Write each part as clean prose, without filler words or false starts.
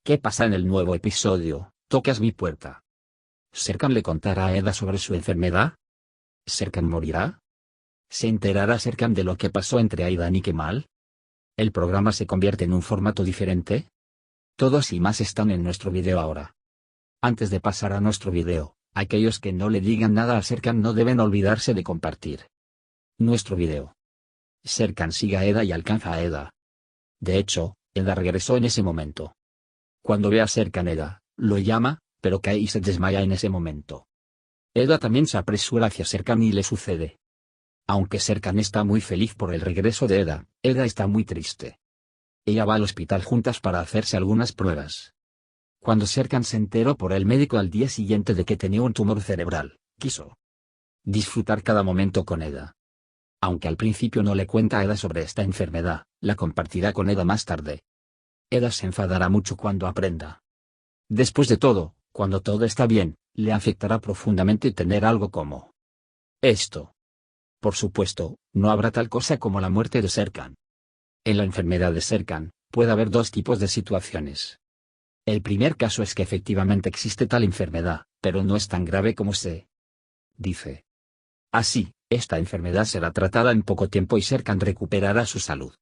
¿Qué pasa en el nuevo episodio? Tocas mi puerta. ¿Serkan le contará a Eda sobre su enfermedad? ¿Serkan morirá? ¿Se enterará Serkan de lo que pasó entre Aidan y Kemal? ¿El programa se convierte en un formato diferente? Todos y más están en nuestro video ahora. Antes de pasar a nuestro video, aquellos que no le digan nada a Serkan no deben olvidarse de compartir nuestro video. Serkan sigue a Eda y alcanza a Eda. De hecho, Eda regresó en ese momento. Cuando ve a Serkan, Eda lo llama, pero cae y se desmaya en ese momento. Eda también se apresura hacia Serkan y le sucede. Aunque Serkan está muy feliz por el regreso de Eda, Eda está muy triste. Ella va al hospital juntas para hacerse algunas pruebas. Cuando Serkan se enteró por el médico al día siguiente de que tenía un tumor cerebral, quiso disfrutar cada momento con Eda. Aunque al principio no le cuenta a Eda sobre esta enfermedad, la compartirá con Eda más tarde. Eda se enfadará mucho cuando aprenda. Después de todo, cuando todo está bien, le afectará profundamente tener algo como esto. Por supuesto, no habrá tal cosa como la muerte de Serkan. En la enfermedad de Serkan, puede haber dos tipos de situaciones. El primer caso es que efectivamente existe tal enfermedad, pero no es tan grave como se dice. Así, esta enfermedad será tratada en poco tiempo y Serkan recuperará su salud.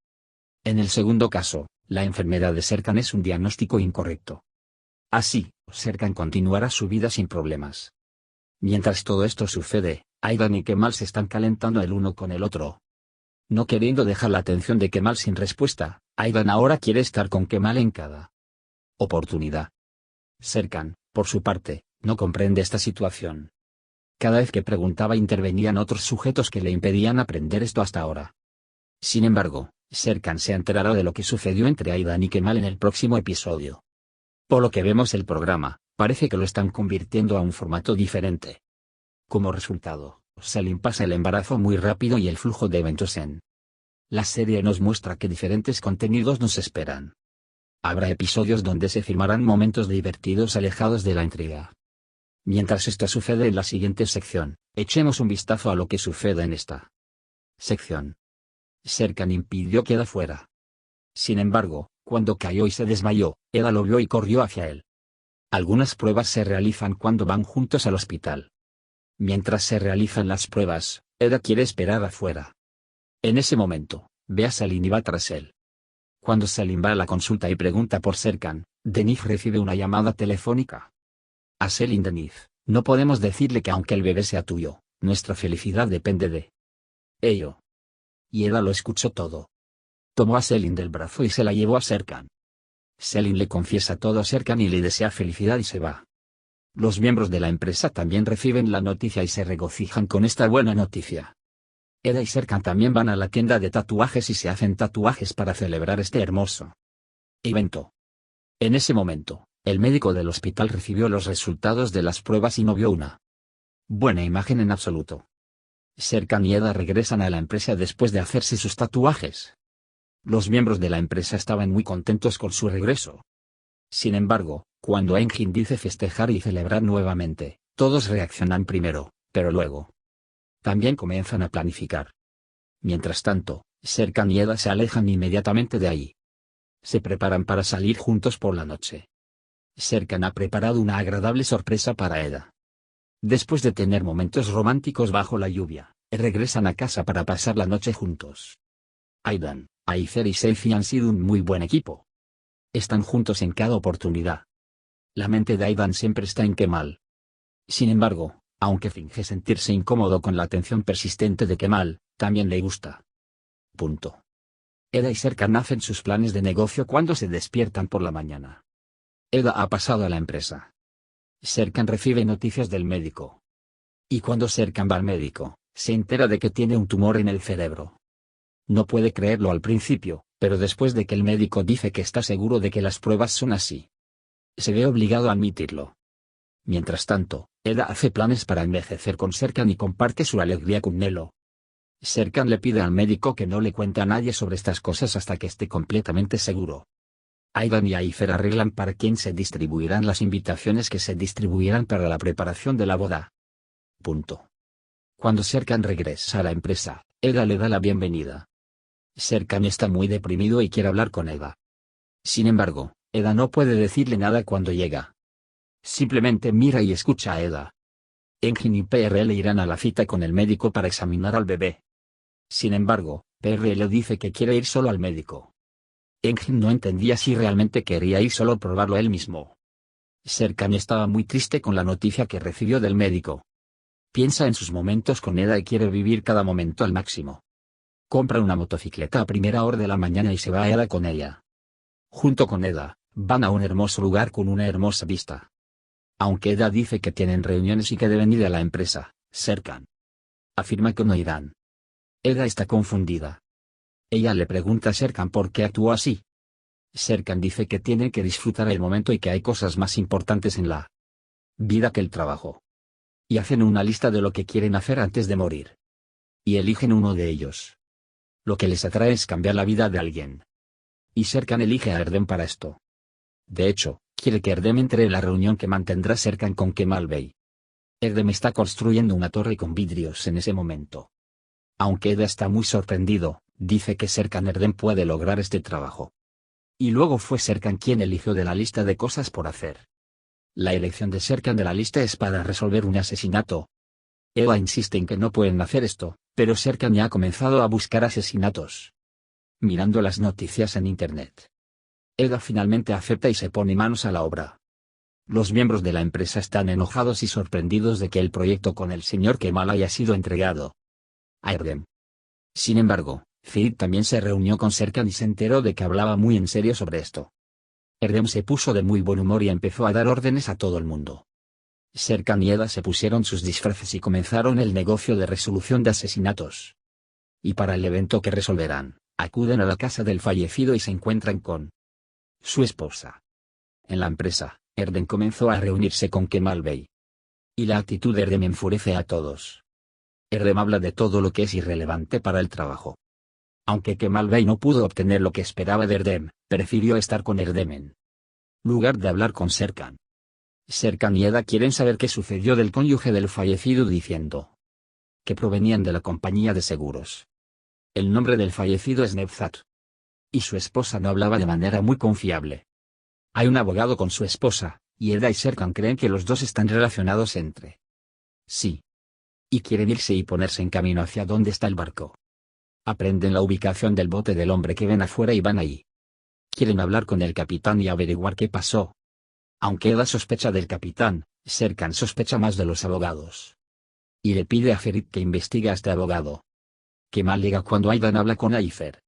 En el segundo caso, la enfermedad de Serkan es un diagnóstico incorrecto. Así, Serkan continuará su vida sin problemas. Mientras todo esto sucede, Aidan y Kemal se están calentando el uno con el otro. No queriendo dejar la atención de Kemal sin respuesta, Aidan ahora quiere estar con Kemal en cada oportunidad. Serkan, por su parte, no comprende esta situación. Cada vez que preguntaba intervenían otros sujetos que le impedían aprender esto hasta ahora. Sin embargo, Serkan se enterará de lo que sucedió entre Aidan y Kemal en el próximo episodio. Por lo que vemos el programa, parece que lo están convirtiendo a un formato diferente. Como resultado, Selim pasa el embarazo muy rápido y el flujo de eventos en la serie nos muestra que diferentes contenidos nos esperan. Habrá episodios donde se filmarán momentos divertidos alejados de la intriga. Mientras esto sucede en la siguiente sección, echemos un vistazo a lo que sucede en esta sección. Serkan impidió que Eda fuera. Sin embargo, cuando cayó y se desmayó, Eda lo vio y corrió hacia él. Algunas pruebas se realizan cuando van juntos al hospital. Mientras se realizan las pruebas, Eda quiere esperar afuera. En ese momento, ve a Selim y va tras él. Cuando Selim va a la consulta y pregunta por Serkan, Denif recibe una llamada telefónica. A Selim: Denif, no podemos decirle que aunque el bebé sea tuyo, nuestra felicidad depende de ello. Y Eda lo escuchó todo. Tomó a Selim del brazo y se la llevó a Serkan. Selim le confiesa todo a Serkan y le desea felicidad y se va. Los miembros de la empresa también reciben la noticia y se regocijan con esta buena noticia. Eda y Serkan también van a la tienda de tatuajes y se hacen tatuajes para celebrar este hermoso evento. En ese momento, el médico del hospital recibió los resultados de las pruebas y no vio una buena imagen en absoluto. Serkan y Eda regresan a la empresa después de hacerse sus tatuajes. Los miembros de la empresa estaban muy contentos con su regreso. Sin embargo, cuando Engin dice festejar y celebrar nuevamente, todos reaccionan primero, pero luego también comienzan a planificar. Mientras tanto, Serkan y Eda se alejan inmediatamente de ahí. Se preparan para salir juntos por la noche. Serkan ha preparado una agradable sorpresa para Eda. Después de tener momentos románticos bajo la lluvia, regresan a casa para pasar la noche juntos. Aidan, Aifer y Seifi han sido un muy buen equipo. Están juntos en cada oportunidad. La mente de Aidan siempre está en Kemal. Sin embargo, aunque finge sentirse incómodo con la atención persistente de Kemal, también le gusta. Punto. Eda y Serkan hacen sus planes de negocio cuando se despiertan por la mañana. Eda ha pasado a la empresa. Serkan recibe noticias del médico. Y cuando Serkan va al médico, se entera de que tiene un tumor en el cerebro. No puede creerlo al principio, pero después de que el médico dice que está seguro de que las pruebas son así, se ve obligado a admitirlo. Mientras tanto, Eda hace planes para envejecer con Serkan y comparte su alegría con Nelo. Serkan le pide al médico que no le cuente a nadie sobre estas cosas hasta que esté completamente seguro. Aidan y Aifer arreglan para quién se distribuirán las invitaciones que se distribuirán para la preparación de la boda. Punto. Cuando Serkan regresa a la empresa, Eda le da la bienvenida. Serkan está muy deprimido y quiere hablar con Eda. Sin embargo, Eda no puede decirle nada cuando llega. Simplemente mira y escucha a Eda. Engin y PRL irán a la cita con el médico para examinar al bebé. Sin embargo, PRL dice que quiere ir solo al médico. Engin no entendía si realmente quería ir solo a probarlo él mismo. Serkan estaba muy triste con la noticia que recibió del médico. Piensa en sus momentos con Eda y quiere vivir cada momento al máximo. Compra una motocicleta a primera hora de la mañana y se va a Eda con ella. Junto con Eda, van a un hermoso lugar con una hermosa vista. Aunque Eda dice que tienen reuniones y que deben ir a la empresa, Serkan afirma que no irán. Eda está confundida. Ella le pregunta a Serkan por qué actuó así. Serkan dice que tiene que disfrutar el momento y que hay cosas más importantes en la vida que el trabajo. Y hacen una lista de lo que quieren hacer antes de morir. Y eligen uno de ellos. Lo que les atrae es cambiar la vida de alguien. Y Serkan elige a Erdem para esto. De hecho, quiere que Erdem entre en la reunión que mantendrá Serkan con Kemal Bey. Erdem está construyendo una torre con vidrios en ese momento. Aunque Eda está muy sorprendido, dice que Serkan Erdem puede lograr este trabajo. Y luego fue Serkan quien eligió de la lista de cosas por hacer. La elección de Serkan de la lista es para resolver un asesinato. Eda insiste en que no pueden hacer esto, pero Serkan ya ha comenzado a buscar asesinatos. Mirando las noticias en internet. Eda finalmente acepta y se pone manos a la obra. Los miembros de la empresa están enojados y sorprendidos de que el proyecto con el señor Kemal haya sido entregado a Erdem. Sin embargo, Ferit también se reunió con Serkan y se enteró de que hablaba muy en serio sobre esto. Erdem se puso de muy buen humor y empezó a dar órdenes a todo el mundo. Serkan y Eda se pusieron sus disfraces y comenzaron el negocio de resolución de asesinatos. Y para el evento que resolverán, acuden a la casa del fallecido y se encuentran con su esposa. En la empresa, Erdem comenzó a reunirse con Kemal Bey. Y la actitud de Erdem enfurece a todos. Erdem habla de todo lo que es irrelevante para el trabajo. Aunque Kemal Bey no pudo obtener lo que esperaba de Erdem, prefirió estar con Erdem en lugar de hablar con Serkan. Serkan y Eda quieren saber qué sucedió del cónyuge del fallecido diciendo que provenían de la compañía de seguros. El nombre del fallecido es Nevzat. Y su esposa no hablaba de manera muy confiable. Hay un abogado con su esposa, y Eda y Serkan creen que los dos están relacionados entre sí. Y quieren irse y ponerse en camino hacia donde está el barco. Aprenden la ubicación del bote del hombre que ven afuera y van ahí. Quieren hablar con el capitán y averiguar qué pasó. Aunque Eda sospecha del capitán, Serkan sospecha más de los abogados. Y le pide a Ferit que investigue a este abogado. Kemal llega cuando Aidan habla con Ayfer.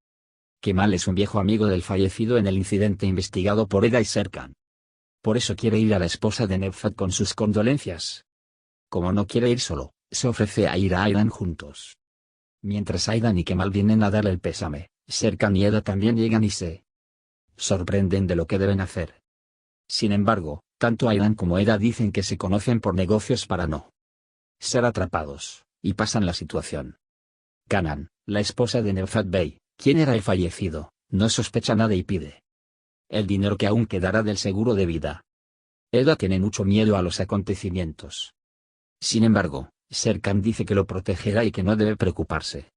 Kemal es un viejo amigo del fallecido en el incidente investigado por Eda y Serkan. Por eso quiere ir a la esposa de Nevzat con sus condolencias. Como no quiere ir solo, se ofrece a ir a Aidan juntos. Mientras Aidan y Kemal vienen a darle el pésame, Serkan y Eda también llegan y se sorprenden de lo que deben hacer. Sin embargo, tanto Aidan como Eda dicen que se conocen por negocios para no ser atrapados, y pasan la situación. Canan, la esposa de Nevzat Bey, quien era el fallecido, no sospecha nada y pide el dinero que aún quedará del seguro de vida. Eda tiene mucho miedo a los acontecimientos. Sin embargo, Serkan dice que lo protegerá y que no debe preocuparse.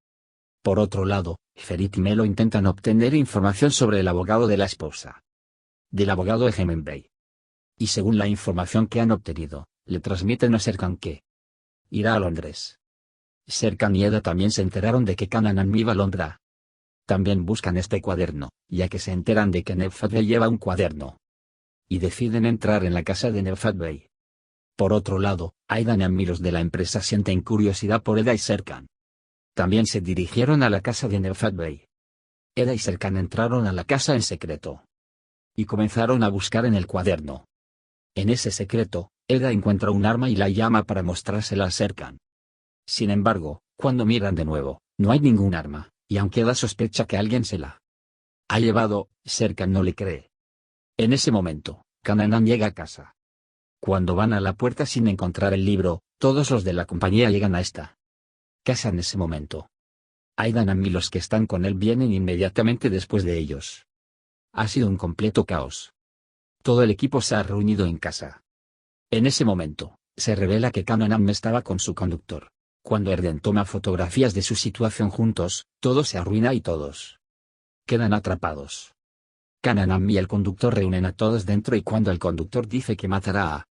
Por otro lado, Ferit y Melo intentan obtener información sobre el abogado de la esposa del abogado Egemen Bey. Y según la información que han obtenido, le transmiten a Serkan que irá a Londres. Serkan y Eda también se enteraron de que Canan iba a Londres. También buscan este cuaderno, ya que se enteran de que Nevzat Bey lleva un cuaderno. Y deciden entrar en la casa de Nevzat Bey. Por otro lado, Aidan y Amiros de la empresa sienten curiosidad por Eda y Serkan. También se dirigieron a la casa de Nevzat Bey. Eda y Serkan entraron a la casa en secreto. Y comenzaron a buscar en el cuaderno. En ese secreto, Eda encuentra un arma y la llama para mostrársela a Serkan. Sin embargo, cuando miran de nuevo, no hay ningún arma, y aunque Eda sospecha que alguien se la ha llevado, Serkan no le cree. En ese momento, Canan llega a casa. Cuando van a la puerta sin encontrar el libro, todos los de la compañía llegan a esta casa en ese momento. Aidan y los que están con él vienen inmediatamente después de ellos. Ha sido un completo caos. Todo el equipo se ha reunido en casa. En ese momento, se revela que Canan estaba con su conductor. Cuando Erdem toma fotografías de su situación juntos, todo se arruina y todos quedan atrapados. Kananam y el conductor reúnen a todos dentro y cuando el conductor dice que matará a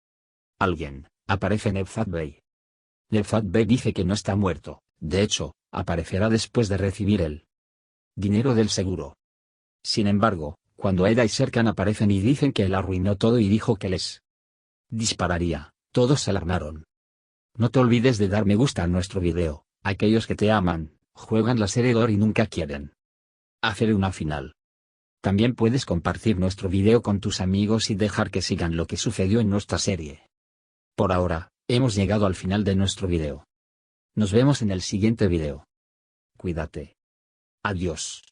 alguien, aparece Nevzat Bey. Nevzat Bey dice que no está muerto, de hecho, aparecerá después de recibir el dinero del seguro. Sin embargo, cuando Aida y Serkan aparecen y dicen que él arruinó todo y dijo que les dispararía, todos se alarmaron. No te olvides de dar me gusta a nuestro video, aquellos que te aman, juegan la serie Dor y nunca quieren hacer una final. También puedes compartir nuestro video con tus amigos y dejar que sigan lo que sucedió en nuestra serie. Por ahora, hemos llegado al final de nuestro video. Nos vemos en el siguiente video. Cuídate. Adiós.